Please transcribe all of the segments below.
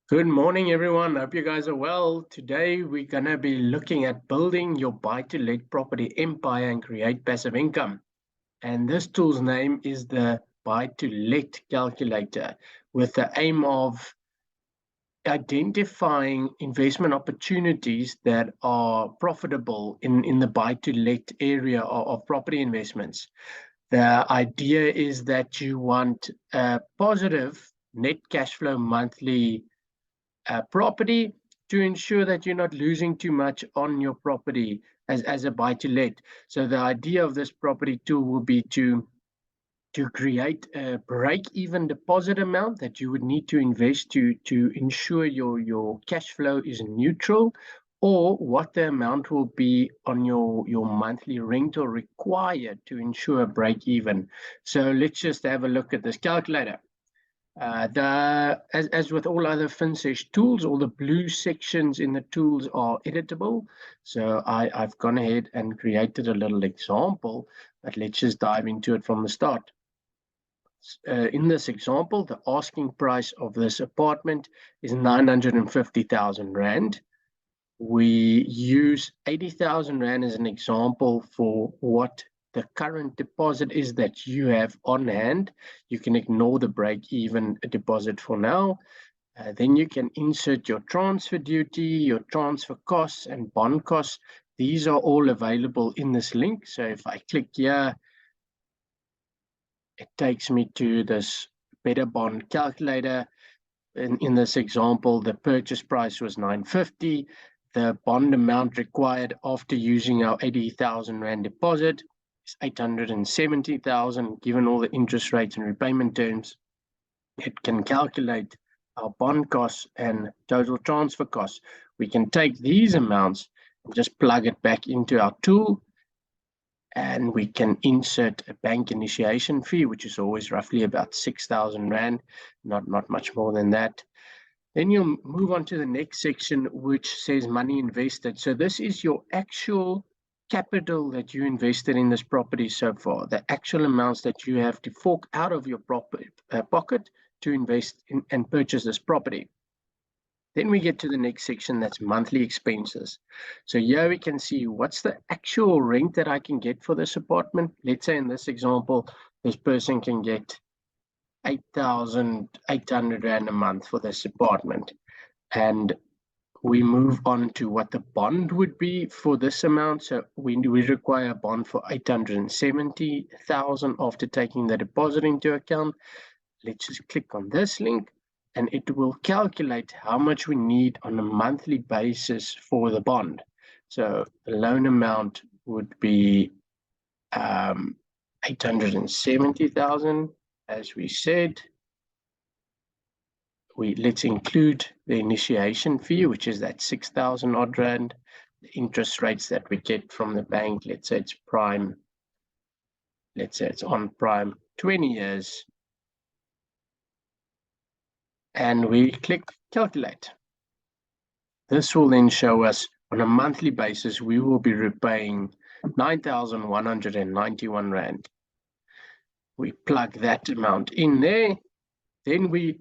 Good morning, everyone. Hope you guys are well. Today, we're going to be looking at building your buy-to-let property empire and create passive income. And this tool's name is the buy-to-let calculator, with the aim of identifying investment opportunities that are profitable in the buy-to-let area of property investments. The idea is that you want a positive net cash flow monthly property to ensure that you're not losing too much on your property as a buy-to-let. So the idea of this property tool will be to create a break-even deposit amount that you would need to invest to ensure your cash flow is neutral, or what the amount will be on your monthly rental required to ensure break-even. So let's just have a look at this calculator. As with all other FinSesh tools, all the blue sections in the tools are editable. So I've gone ahead and created a little example, but let's just dive into it from the start. In this example, the asking price of this apartment is 950,000 Rand. We use 80,000 Rand as an example for what the current deposit is that you have on hand. You can ignore the break-even deposit for now. Then you can insert your transfer duty, your transfer costs, and bond costs. These are all available in this link. So if I click here, it takes me to this better bond calculator. In this example, the purchase price was 950. The bond amount required after using our 80,000 Rand deposit is 870,000. Given all the interest rates and repayment terms, it can calculate our bond costs and total transfer costs. We can take these amounts and just plug it back into our tool, and we can insert a bank initiation fee, which is always roughly about 6,000 Rand, not much more than that. Then you'll move on to the next section, which says money invested. So this is your actual capital that you invested in this property so far, the actual amounts that you have to fork out of your pocket to invest in and purchase this property. Then we get to the next section, that's monthly expenses. So here we can see what's the actual rent that I can get for this apartment. Let's say in this example, this person can get 8,800 Rand a month for this apartment. And we move on to what the bond would be for this amount. So we require a bond for 870,000 after taking the deposit into account. Let's just click on this link, and it will calculate how much we need on a monthly basis for the bond. So the loan amount would be 870,000. As we said, let's include the initiation fee, which is that 6,000 odd Rand. The interest rates that we get from the bank, let's say it's prime, let's say it's on prime 20 years. And we click calculate. This will then show us on a monthly basis, we will be repaying 9,191 Rand. We plug that amount in there. Then we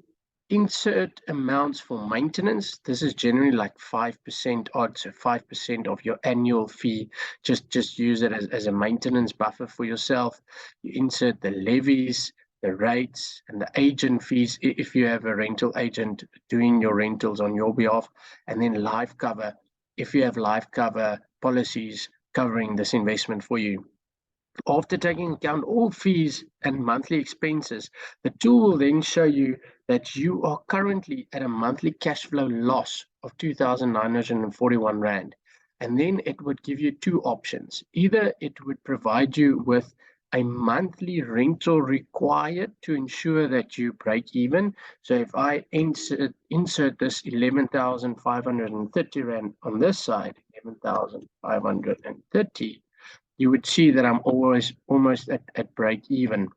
insert amounts for maintenance. This is generally like 5% odd, so 5% of your annual fee. Just use it as a maintenance buffer for yourself. You insert the levies, the rates, and the agent fees if you have a rental agent doing your rentals on your behalf, and then life cover if you have life cover policies covering this investment for you. After taking account all fees and monthly expenses, the tool will then show you that you are currently at a monthly cash flow loss of 2,941 Rand. And then it would give you two options. Either it would provide you with a monthly rental required to ensure that you break even. So if I insert this 11,530 Rand on this side, 11,530, you would see that I'm almost at break even.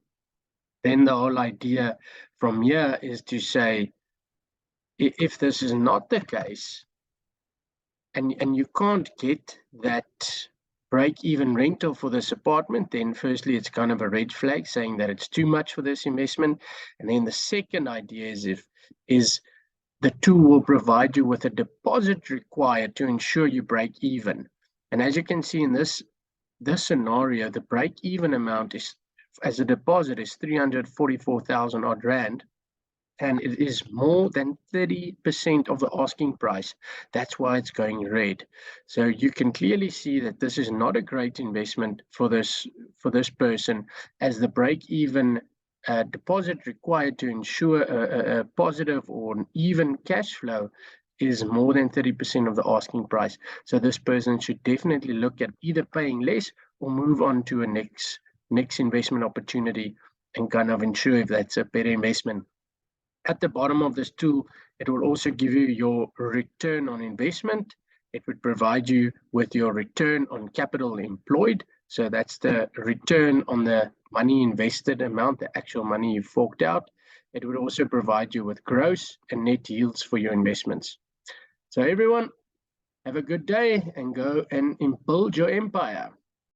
Then the whole idea from here is to say, if this is not the case, and you can't get that break-even rental for this apartment, then firstly, it's kind of a red flag saying that it's too much for this investment. And then the second idea is the tool will provide you with a deposit required to ensure you break even. And as you can see in this scenario, the break even amount is, as a deposit, is 344,000 odd rand, and it is more than 30% of the asking price. That's why it's going red. So you can clearly see that this is not a great investment for this person, as the break-even deposit required to ensure a positive or an even cash flow is more than 30% of the asking price. So this person should definitely look at either paying less or move on to a next investment opportunity and kind of ensure if that's a better investment. At the bottom of this tool, it will also give you your return on investment. It would provide you with your return on capital employed. So that's the return on the money invested amount, the actual money you forked out. It would also provide you with gross and net yields for your investments. So everyone, have a good day and go and build your empire.